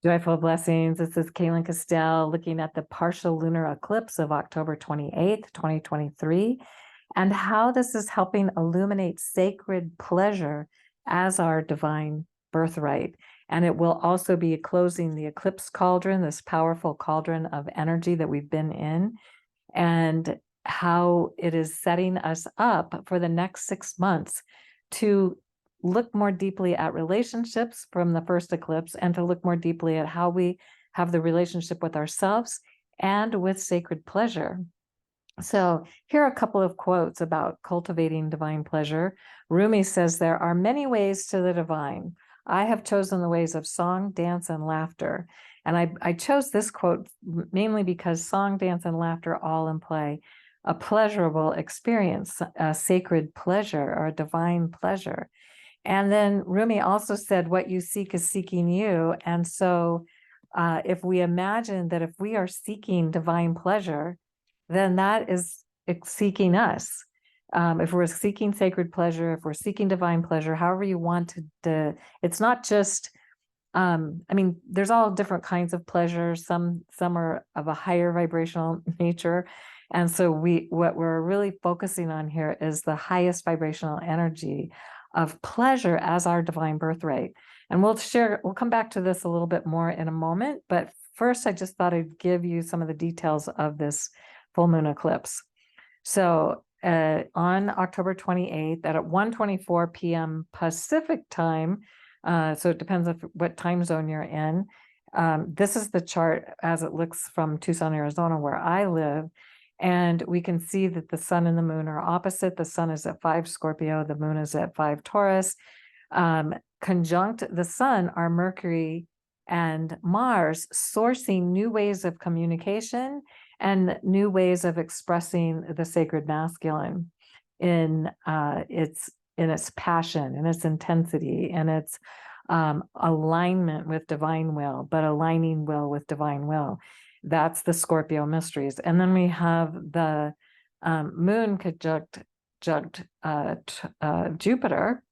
Joyful blessings. This is Kaylin Castell looking at the partial lunar eclipse of October 28th, 2023, and how this is helping illuminate sacred pleasure as our divine birthright. And it will also be closing the eclipse cauldron, this powerful cauldron of energy that we've been in, and how it is setting us up for the next 6 months to look more deeply at relationships from the first eclipse and to look more deeply at how we have the relationship with ourselves and with sacred pleasure. So here are a couple of quotes about cultivating divine pleasure. Rumi says, "There are many ways to the divine. I have chosen the ways of song, dance, and laughter." And I chose this quote mainly because song, dance, and laughter all imply a pleasurable experience, a sacred pleasure or a divine pleasure. And then Rumi also said, "What you seek is seeking you." And so if we imagine that if we are seeking divine pleasure, then that is seeking us. If we're seeking sacred pleasure, if we're seeking divine pleasure, however you want to, it's not just, I mean, there's all different kinds of pleasure. Some are of a higher vibrational nature. And so what we're really focusing on here is the highest vibrational energy of pleasure as our divine birthright. And we'll come back to this a little bit more in a moment, but first I just thought I'd give you some of the details of this full moon eclipse. So on October 28th at 1:24 p.m. Pacific time, so it depends on what time zone you're in. This is the chart as it looks from Tucson, Arizona, where I live. And we can see that the sun and the moon are opposite. The sun is at 5 Scorpio, the moon is at 5 Taurus. Conjunct the sun are Mercury and Mars, sourcing new ways of communication and new ways of expressing the sacred masculine in its passion, in its intensity, and its alignment with divine will, but aligning will with divine will. That's the Scorpio mysteries. And then we have the moon conjunct Jupiter.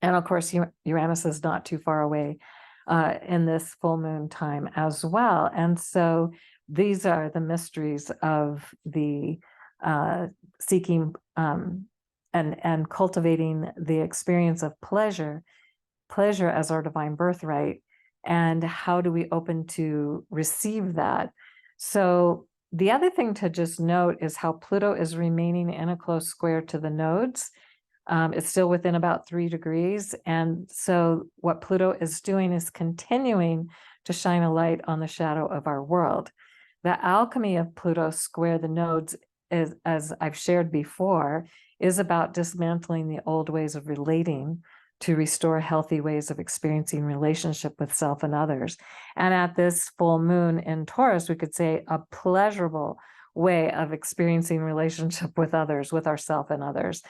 And of course, Uranus is not too far away in this full moon time as well. And so these are the mysteries of the seeking and cultivating the experience of pleasure as our divine birthright. And how do we open to receive that? So the other thing to just note is how Pluto is remaining in a close square to the nodes. It's still within about 3 degrees. And so what Pluto is doing is continuing to shine a light on the shadow of our world. The alchemy of Pluto square the nodes, is, as I've shared before, is about dismantling the old ways of relating to restore healthy ways of experiencing relationship with self and others. And at this full moon in Taurus, we could say a pleasurable way of experiencing relationship with others, with ourself and others,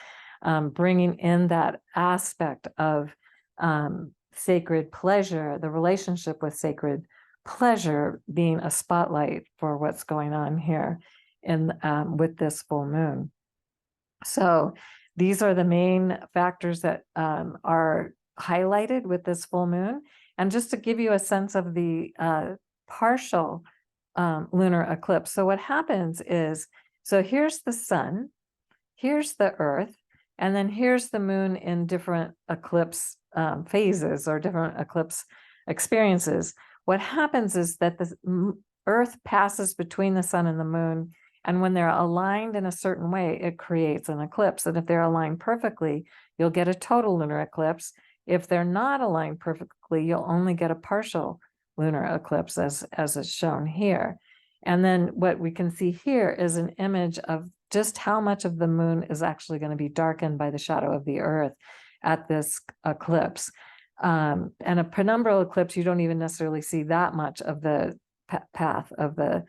bringing in that aspect of sacred pleasure, the relationship with sacred pleasure being a spotlight for what's going on here in with this full moon. So these are the main factors that are highlighted with this full moon. And just to give you a sense of the partial lunar eclipse. So what happens is, so here's the sun, here's the earth, and then here's the moon in different eclipse phases or different eclipse experiences. What happens is that the earth passes between the sun and the moon, and when they're aligned in a certain way, it creates an eclipse. And if they're aligned perfectly, you'll get a total lunar eclipse. If they're not aligned perfectly, you'll only get a partial lunar eclipse, as is shown here. And then what we can see here is an image of just how much of the moon is actually going to be darkened by the shadow of the earth at this eclipse. And a penumbral eclipse, you don't even necessarily see that much of the path of the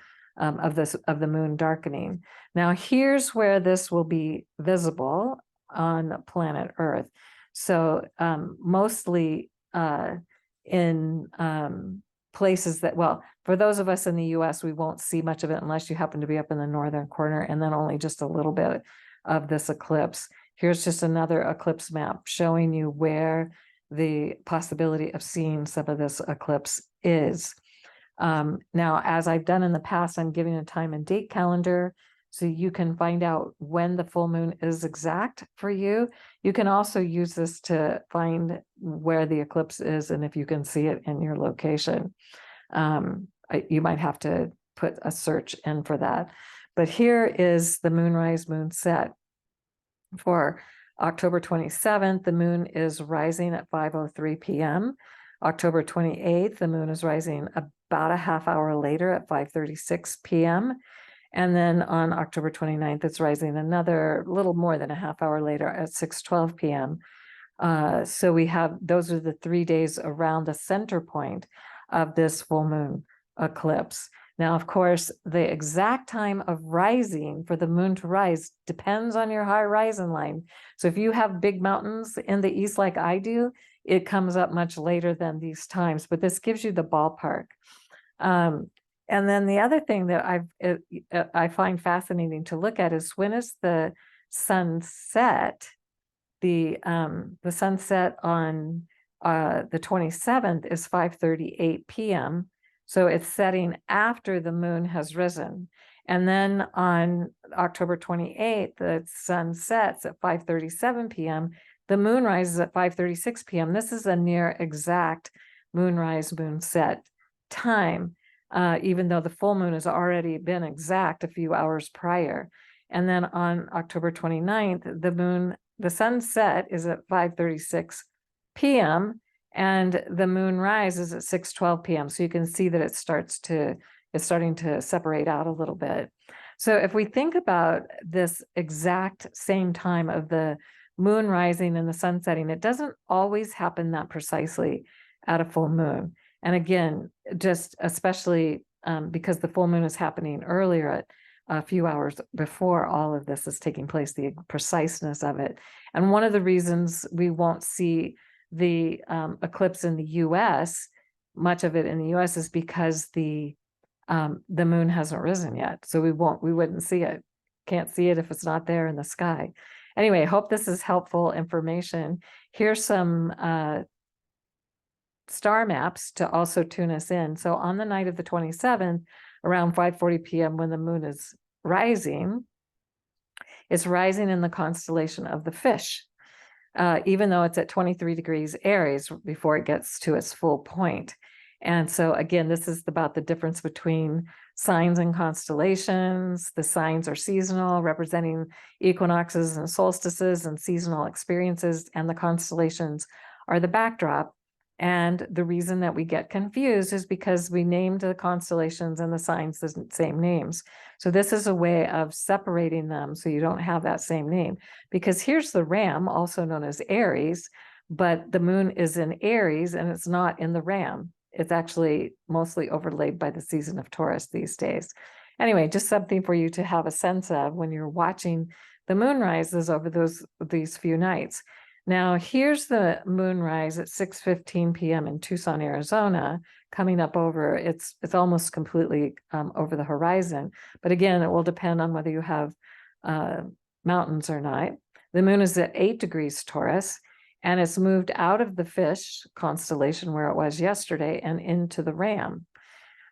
moon darkening. Now, here's where this will be visible on planet Earth. So mostly in places that, well, for those of us in the US, we won't see much of it unless you happen to be up in the northern corner, and then only just a little bit of this eclipse. Here's just another eclipse map showing you where the possibility of seeing some of this eclipse is. Now, as I've done in the past, I'm giving a time and date calendar so you can find out when the full moon is exact for you. You can also use this to find where the eclipse is and if you can see it in your location. You might have to put a search in for that. But here is the moonrise moonset for October 27th. The moon is rising at 5:03 p.m. October 28th, the moon is rising about a half hour later at 5:36 p.m. And then on October 29th, it's rising another little more than a half hour later at 6:12 p.m. So we have, those are the 3 days around the center point of this full moon eclipse. Now, of course, the exact time of rising for the moon to rise depends on your horizon line. So if you have big mountains in the east like I do, it comes up much later than these times, but this gives you the ballpark. And then the other thing that I find fascinating to look at is when is the sunset? The sunset on the 27th is 5:38 p.m. So it's setting after the moon has risen. And then on October 28th, the sun sets at 5:37 p.m. The moon rises at 5:36 p.m. This is a near exact moonrise moonset time, even though the full moon has already been exact a few hours prior. And then on October 29th, the sunset is at 5:36 p.m. and the moon rise is at 6:12 p.m. So you can see that it's starting to separate out a little bit. So if we think about this exact same time of the moon rising and the sun setting, it doesn't always happen that precisely at a full moon. And again, just especially because the full moon is happening earlier at a few hours before all of this is taking place, the preciseness of it. And one of the reasons we won't see the eclipse in the US, much of it in the US, is because the moon hasn't risen yet. So we wouldn't see it. Can't see it if it's not there in the sky. Anyway, I hope this is helpful information. Here's some star maps to also tune us in. So on the night of the 27th, around 5:40 p.m. when the moon is rising, it's rising in the constellation of the Fish, even though it's at 23 degrees Aries before it gets to its full point. And so again, this is about the difference between signs and constellations. The signs are seasonal, representing equinoxes and solstices and seasonal experiences, and the constellations are the backdrop. And the reason that we get confused is because we named the constellations and the signs the same names. So this is a way of separating them so you don't have that same name. Because here's the Ram, also known as Aries, but the moon is in Aries and it's not in the Ram. It's actually mostly overlaid by the season of Taurus these days. Anyway, just something for you to have a sense of when you're watching the moon rises over these few nights. Now, here's the moonrise at 6:15 p.m. in Tucson, Arizona, coming up over, it's almost completely over the horizon. But again, it will depend on whether you have mountains or not. The moon is at 8 degrees Taurus, and it's moved out of the Fish constellation where it was yesterday and into the Ram.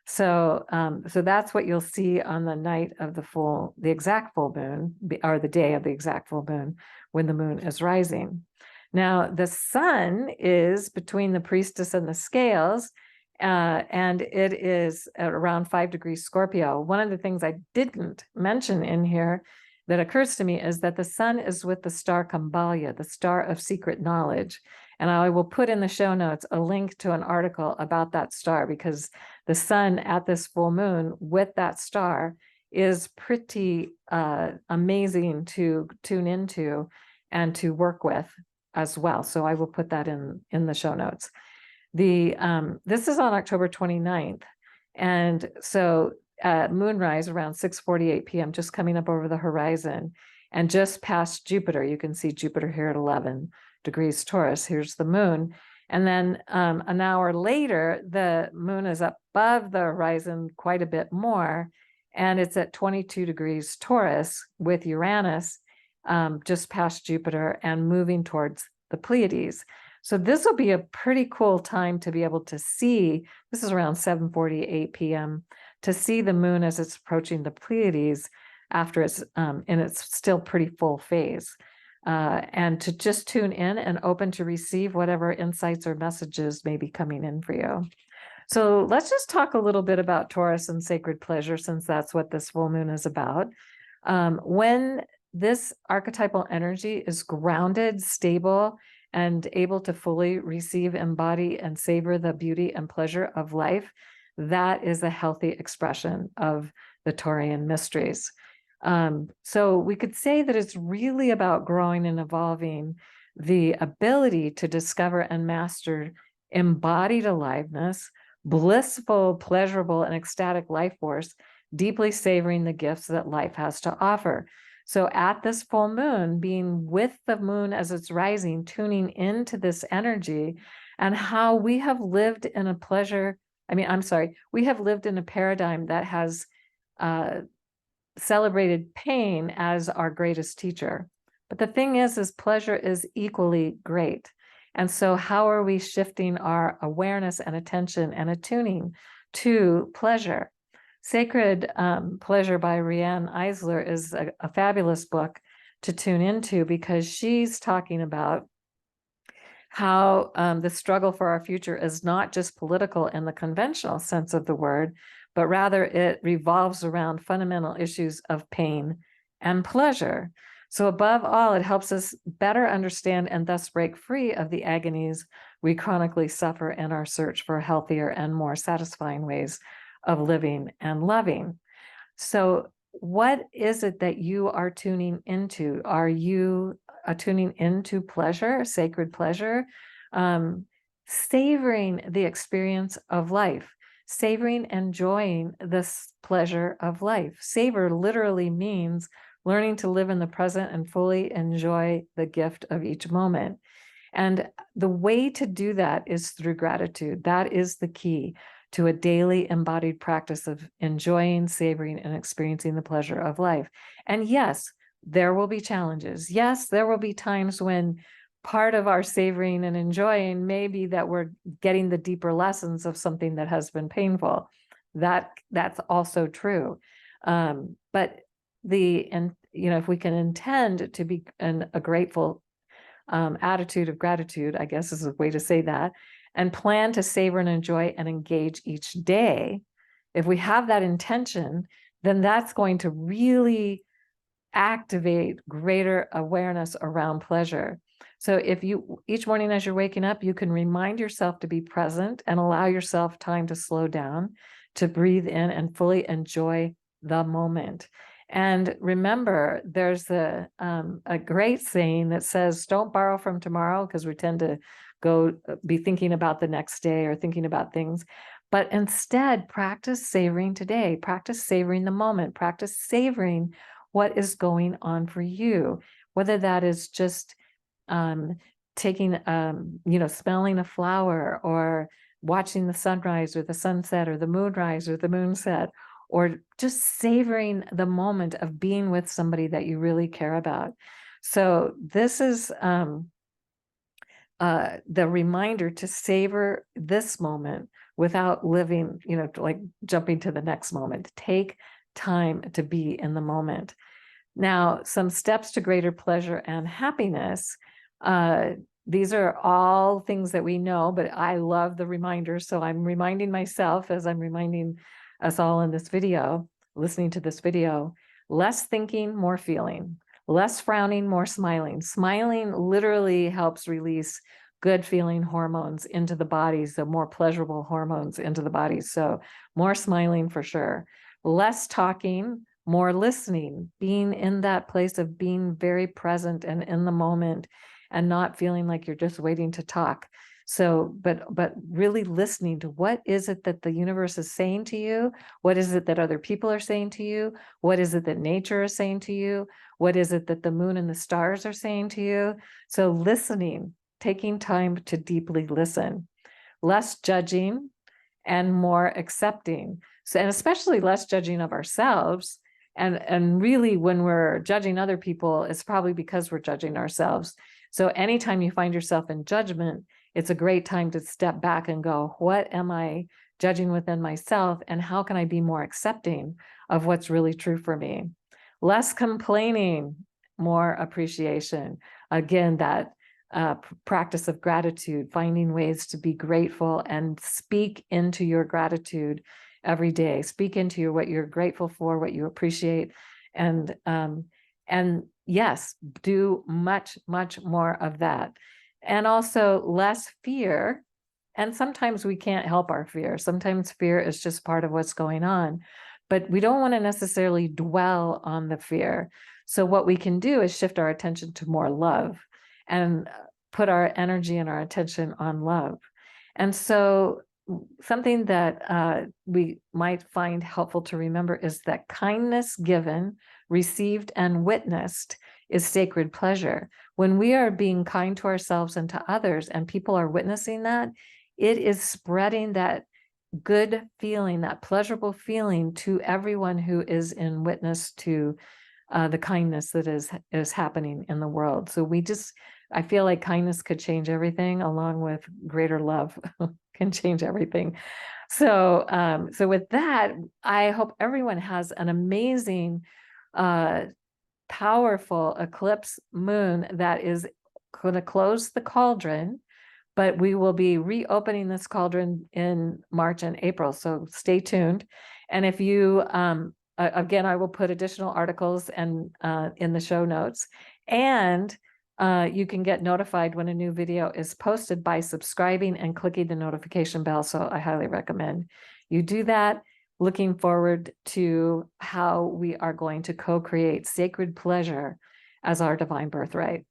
So, so that's what you'll see on the night of the exact full moon, or the day of the exact full moon, when the moon is rising. Now, the sun is between the Priestess and the Scales, and it is at around 5 degrees Scorpio. One of the things I didn't mention in here that occurs to me is that the sun is with the star Kambalya, the star of secret knowledge. And I will put in the show notes a link to an article about that star, because the sun at this full moon with that star is pretty amazing to tune into and to work with as well. So I will put that in the show notes. This is on October 29th. And so at moonrise around 6:48 p.m., just coming up over the horizon and just past Jupiter. You can see Jupiter here at 11 degrees Taurus. Here's the moon. And then an hour later, the moon is above the horizon quite a bit more, and it's at 22 degrees Taurus with Uranus just past Jupiter and moving towards the Pleiades. So this will be a pretty cool time to be able to see, this is around 7:48 p.m., to see the moon as it's approaching the Pleiades after it's in its still pretty full phase. And to just tune in and open to receive whatever insights or messages may be coming in for you. So let's just talk a little bit about Taurus and sacred pleasure, since that's what this full moon is about. When this archetypal energy is grounded, stable, and able to fully receive, embody, and savor the beauty and pleasure of life, that is a healthy expression of the Taurian mysteries. So we could say that it's really about growing and evolving the ability to discover and master embodied aliveness, blissful, pleasurable, and ecstatic life force, deeply savoring the gifts that life has to offer. So at this full moon, being with the moon as it's rising, tuning into this energy and how we have lived in a we have lived in a paradigm that has celebrated pain as our greatest teacher. But the thing is pleasure is equally great. And so how are we shifting our awareness and attention and attuning to pleasure? Sacred Pleasure by Riane Eisler is a fabulous book to tune into, because she's talking about how the struggle for our future is not just political in the conventional sense of the word, but rather it revolves around fundamental issues of pain and pleasure. So above all, it helps us better understand and thus break free of the agonies we chronically suffer in our search for healthier and more satisfying ways of living and loving. So what is it that you are tuning into? Are you tuning into pleasure, sacred pleasure, savoring the experience of life, savoring, enjoying this pleasure of life? Savor literally means learning to live in the present and fully enjoy the gift of each moment. And the way to do that is through gratitude. That is the key to a daily embodied practice of enjoying, savoring, and experiencing the pleasure of life. And yes, there will be challenges. Yes, there will be times when part of our savoring and enjoying may be that we're getting the deeper lessons of something that has been painful. That's also true. But if we can intend to be in a grateful attitude of gratitude, I guess is a way to say that, and plan to savor and enjoy and engage each day, if we have that intention, then that's going to really activate greater awareness around pleasure. So if you, each morning as you're waking up, you can remind yourself to be present and allow yourself time to slow down, to breathe in and fully enjoy the moment. And remember, there's a great saying that says, don't borrow from tomorrow, because we tend to go be thinking about the next day or thinking about things, but instead practice savoring today, practice savoring the moment, practice savoring what is going on for you, whether that is just taking, smelling a flower, or watching the sunrise or the sunset or the moonrise or the moonset, or just savoring the moment of being with somebody that you really care about. So this is the reminder to savor this moment without living, like jumping to the next moment. Take time to be in the moment. Now, some steps to greater pleasure and happiness. These are all things that we know, but I love the reminders. So I'm reminding myself, as I'm reminding us all in this video, listening to this video: less thinking, more feeling; less frowning, more smiling. Smiling literally helps release good feeling hormones into the body, so more pleasurable hormones into the body. So more smiling for sure. Less talking, more listening, being in that place of being very present and in the moment and not feeling like you're just waiting to talk. So, but really listening to what is it that the universe is saying to you? What is it that other people are saying to you? What is it that nature is saying to you? What is it that the moon and the stars are saying to you? So listening, taking time to deeply listen. Less judging and more accepting. So, and especially less judging of ourselves. And really, when we're judging other people, it's probably because we're judging ourselves. So anytime you find yourself in judgment, it's a great time to step back and go, what am I judging within myself? And how can I be more accepting of what's really true for me? Less complaining, more appreciation. Again, that practice of gratitude, finding ways to be grateful and speak into your gratitude every day. Speak into what you're grateful for, what you appreciate, and yes, do much more of that. And also less fear. And sometimes we can't help our fear. Sometimes fear is just part of what's going on, but we don't want to necessarily dwell on the fear. So what we can do is shift our attention to more love and put our energy and our attention on love. And so something that we might find helpful to remember is that kindness given, received, and witnessed is sacred pleasure. When we are being kind to ourselves and to others, and people are witnessing that, it is spreading that good feeling, that pleasurable feeling to everyone who is in witness to the kindness that is happening in the world. So I feel like kindness could change everything, along with greater love can change everything. So, so with that, I hope everyone has an amazing, powerful eclipse moon that is going to close the cauldron, but we will be reopening this cauldron in March and April. So stay tuned. And if you, again, I will put additional articles and in the show notes, and you can get notified when a new video is posted by subscribing and clicking the notification bell. So I highly recommend you do that. Looking forward to how we are going to co-create sacred pleasure as our divine birthright.